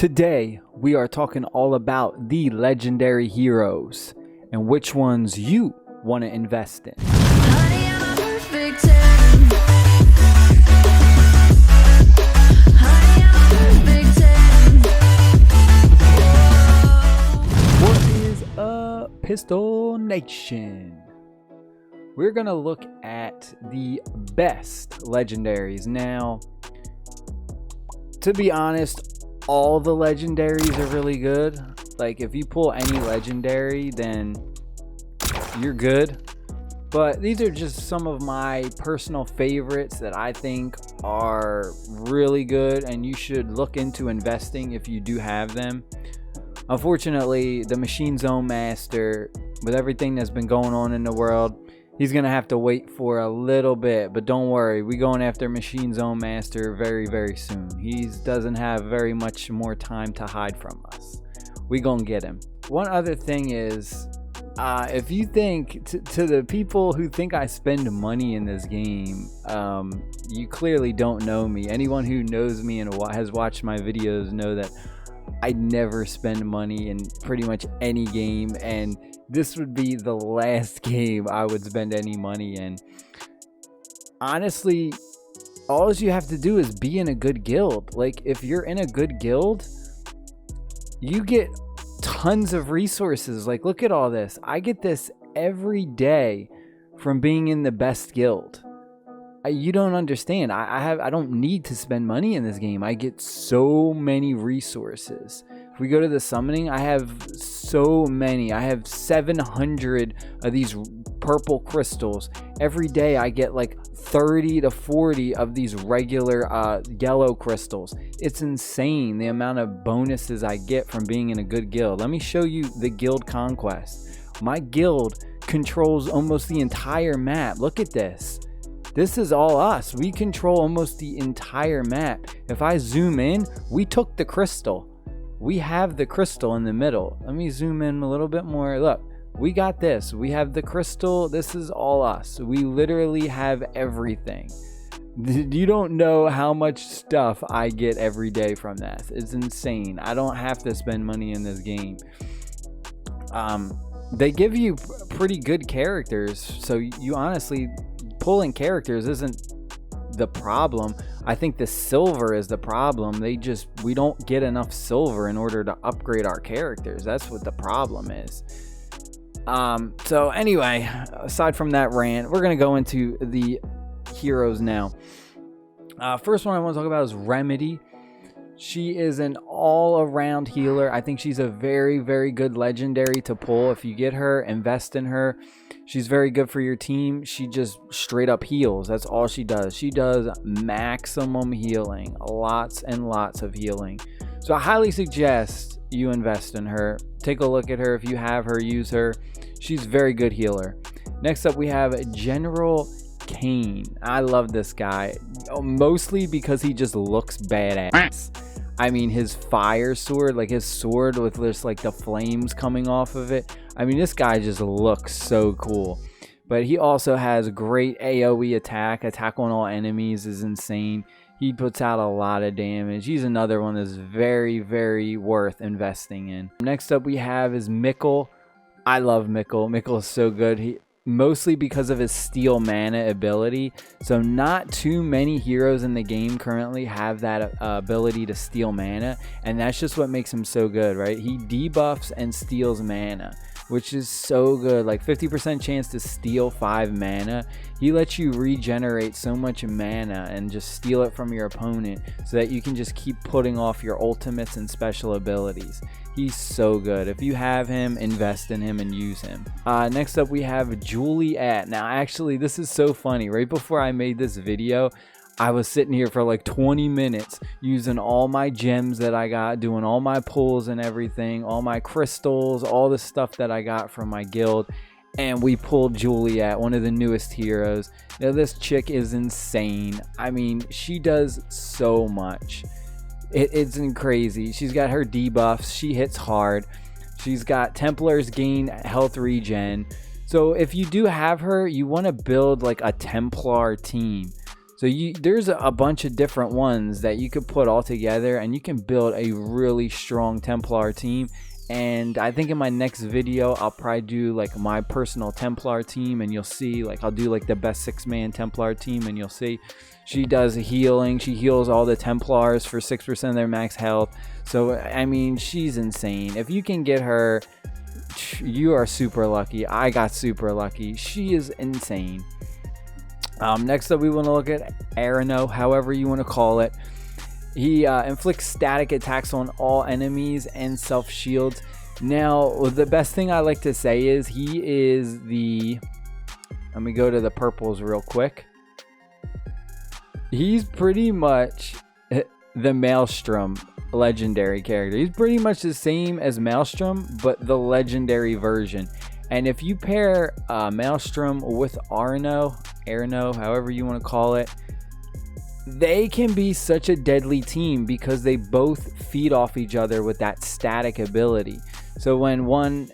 Today, we are talking all about the legendary heroes and which ones you want to invest in. Honey, I'm a perfect 10. Honey, I'm a perfect 10. What is up, Pistol Nation? We're going to look at the best legendaries. Now, to be honest, all the legendaries are really good. Like, if you pull any legendary, then you're good. But these are just some of my personal favorites that I think are really good, and you should look into investing if you do have them. Unfortunately, the Machine Zone Master, with everything that's been going on in the world, he's gonna have to wait for a little bit, but don't worry, we going after Machine Zone Master very soon. He doesn't have very much more time to hide from us. We gonna get him. One other thing is, if you think, to the people who think I spend money in this game, you clearly don't know me. Anyone who knows me and has watched my videos know that I never spend money in pretty much any game, and this would be the last game I would spend any money in. Honestly, all you have to do is be in a good guild. Like, if you're in a good guild, you get tons of resources. Like, look at all this. I get this every day from being in the best guild. You don't understand. I don't need to spend money in this game. I get so many resources. If we go to the summoning, I have so many. I have 700 of these purple crystals. Every day I get like 30 to 40 of these regular yellow crystals. It's insane the amount of bonuses I get from being in a good guild. Let me show you the guild conquest. My guild controls almost the entire map. Look at this. This is all us. We control almost the entire map. If I zoom in, we took the crystal. We have the crystal in the middle. Let me zoom in a little bit more. Look, we got this. We have the crystal. This is all us. We literally have everything. You don't know how much stuff I get every day from that. It's insane. I don't have to spend money in this game. They give you pretty good characters, so you honestly, pulling characters isn't the problem. I think the silver is the problem. We don't get enough silver in order to upgrade our characters. That's what the problem is. So anyway, aside from that rant, we're gonna go into the heroes now. First one I want to talk about is Remedy. She is an all-around healer. I think she's a very good legendary to pull. If you get her, invest in her. She's very good for your team. She just straight up heals. That's all she does. She does maximum healing. Lots and lots of healing. So I highly suggest you invest in her. Take a look at her. If you have her, use her. She's a very good healer. Next up, we have General Kane. I love this guy, mostly because he just looks badass. I mean, his fire sword, like his sword with just like the flames coming off of it. I mean, this guy just looks so cool. But he also has great AoE attack. Attack on all enemies is insane. He puts out a lot of damage. He's another one that's very worth investing in. Next up we have is Mikkel. I love Mikkel. Mikkel is so good. Mostly because of his steal mana ability. So not too many heroes in the game currently have that ability to steal mana, and that's just what makes him so good, right? He debuffs and steals mana, which is so good. Like 50% chance to steal 5 mana. He lets you regenerate so much mana and just steal it from your opponent so that you can just keep putting off your ultimates and special abilities. He's so good. If you have him, invest in him and use him. Next up, we have Juliette. Now, actually, this is so funny. Right before I made this video, I was sitting here for like 20 minutes using all my gems that I got, doing all my pulls and everything, all my crystals, all the stuff that I got from my guild. And we pulled Juliette, one of the newest heroes. Now, this chick is insane. I mean, she does so much. It's crazy. She's got her debuffs. She hits hard. She's got Templars gain health regen. So if you do have her, you want to build like a Templar team. So there's a bunch of different ones that you could put all together, and you can build a really strong Templar team. And I think in my next video I'll probably do like my personal Templar team, and you'll see, like, I'll do like the best 6-man Templar team, and you'll see she does healing. She heals all the Templars for 6% of their max health. So I mean, she's insane. If you can get her, you are super lucky. I got super lucky. She is insane. Next up, we want to look at Arano, however you want to call it. He inflicts static attacks on all enemies and self shields. Now, the best thing I like to say is he is the, let me go to the purples real quick. He's pretty much the Maelstrom legendary character. He's pretty much the same as Maelstrom, but the legendary version. And if you pair Maelstrom with Arano, however you want to call it, they can be such a deadly team because they both feed off each other with that static ability. So when one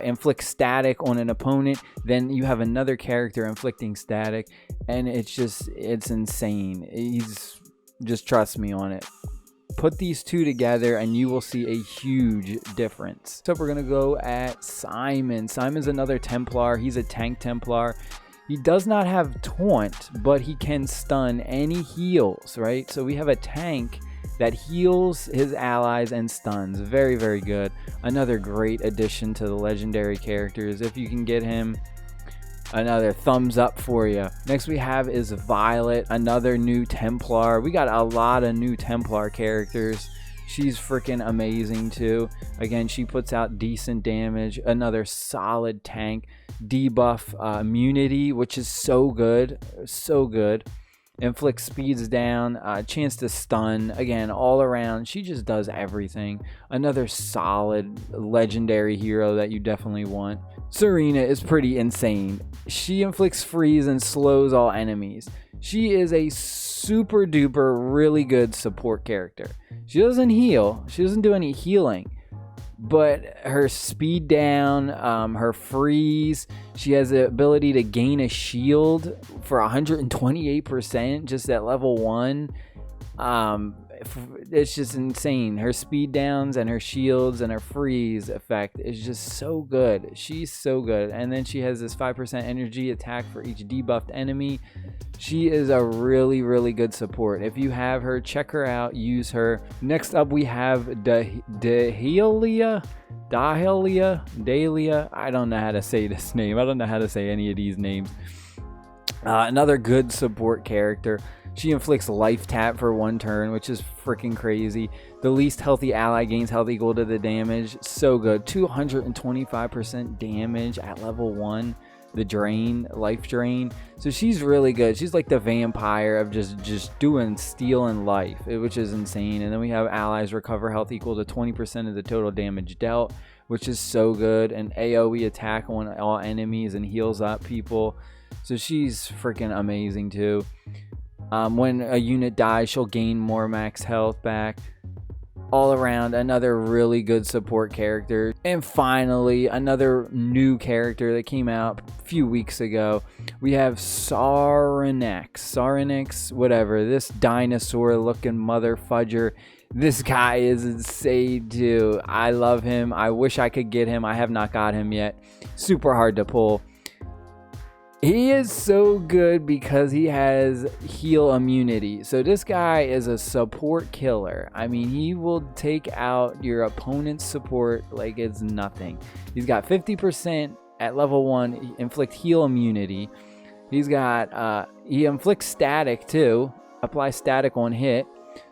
inflicts static on an opponent, then you have another character inflicting static, and it's insane. Just trust me on it. Put these two together and you will see a huge difference. So we're gonna go at Simon. Simon's another Templar. He's a tank Templar. He does not have taunt, but he can stun and he heals, right? So we have a tank that heals his allies and stuns. Very, very good. Another great addition to the legendary characters. If you can get him, another thumbs up for you. Next we have is Violet, another new Templar. We got a lot of new Templar characters. She's freaking amazing too. Again, she puts out decent damage. Another solid tank. Debuff immunity, which is so good. So good. Inflict speeds down. Chance to stun. Again, all around. She just does everything. Another solid legendary hero that you definitely want. Serena is pretty insane. She inflicts freeze and slows all enemies. She is a super duper really good support character. She doesn't heal. She doesn't do any healing. But her speed down, her freeze, she has the ability to gain a shield for 128% just at level 1. It's just insane. Her speed downs and her shields and her freeze effect is just so good. She's so good. And then she has this 5% energy attack for each debuffed enemy. She is a really, really good support. If you have her, check her out, use her. Next up, we have Dahlia. I don't know how to say this name. I don't know how to say any of these names. Another good support character. She inflicts life tap for 1 turn, which is freaking crazy. The least healthy ally gains health equal to the damage. So good. 225% damage at level 1. The drain, life drain. So she's really good. She's like the vampire of just doing stealing life, which is insane. And then we have allies recover health equal to 20% of the total damage dealt, which is so good. And AoE attack on all enemies and heals up people. So she's freaking amazing too. When a unit dies, she'll gain more max health back. All around, another really good support character. And finally, another new character that came out a few weeks ago. We have Sarinx, whatever. This dinosaur looking mother fudger. This guy is insane too. I love him. I wish I could get him. I have not got him yet. Super hard to pull. He is so good because he has heal immunity. So this guy is a support killer. I mean, he will take out your opponent's support like it's nothing. He's got 50% at level 1, inflict heal immunity. He's got, he inflicts static too, apply static on hit.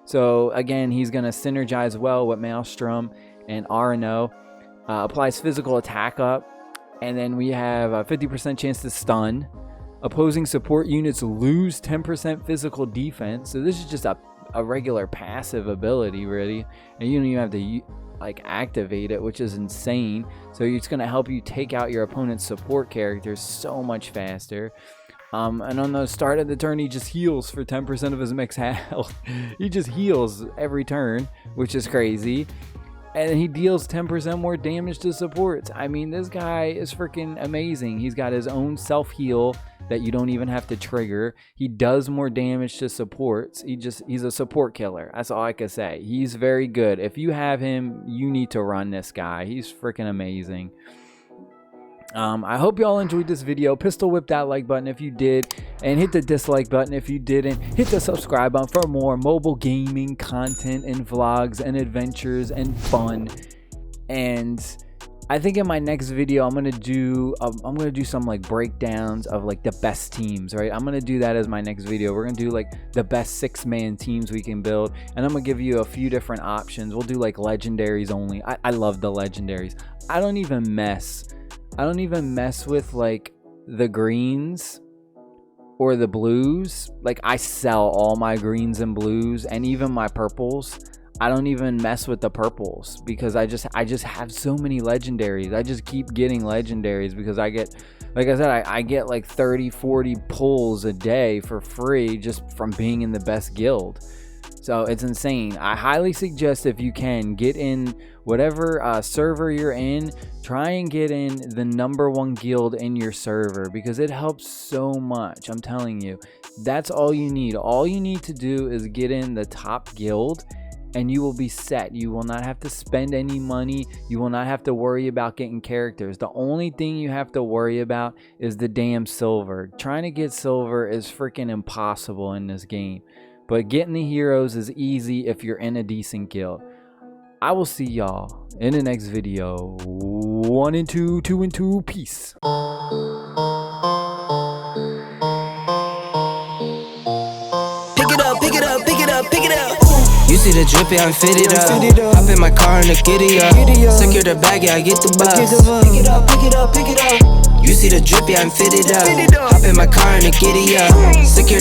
So again, he's going to synergize well with Maelstrom and Arano. Applies physical attack up. And then we have a 50% chance to stun. Opposing support units lose 10% physical defense. So this is just a regular passive ability, really. And you don't even have to like activate it, which is insane. So it's going to help you take out your opponent's support characters so much faster. And on the start of the turn, he just heals for 10% of his max health. He just heals every turn, which is crazy. and he deals 10% more damage to supports. I mean, this guy is freaking amazing. He's got his own self-heal that you don't even have to trigger. He does more damage to supports. He's a support killer. That's all I can say. He's very good. If you have him, you need to run this guy. He's freaking amazing. I hope y'all enjoyed this video. Pistol whip that like button if you did, and hit the dislike button if you didn't. Hit the subscribe button for more mobile gaming content and vlogs and adventures and fun. And I think in my next video I'm gonna do some like breakdowns of like the best teams, right? I'm gonna do that as my next video. We're gonna do like the best 6-man teams we can build, and I'm gonna give you a few different options. We'll do like legendaries only. I love the legendaries. I don't even mess with like the greens or the blues. Like, I sell all my greens and blues and even my purples. I don't even mess with the purples because I just have so many legendaries. I just keep getting legendaries because I get, like I said, I get like 30-40 pulls a day for free just from being in the best guild. So it's insane. I highly suggest, if you can, get in whatever server you're in. Try and get in the #1 guild in your server because it helps so much. I'm telling you, that's all you need. All you need to do is get in the top guild, and you will be set. You will not have to spend any money. You will not have to worry about getting characters. The only thing you have to worry about is the damn silver. Trying to get silver is freaking impossible in this game. But getting the heroes is easy if you're in a decent guild. I will see y'all in the next video. 1 and 2, 2 and 2, peace. Pick it up, pick it up, pick it up, pick it up. You see the drippy, I'm fitted up. Hop in my car and the giddy up. Secure the bag, yeah, I get the bus. Pick it up, pick it up, pick it up. You see the drippy, I'm fitted up. Hop in my car and the giddy up. Secure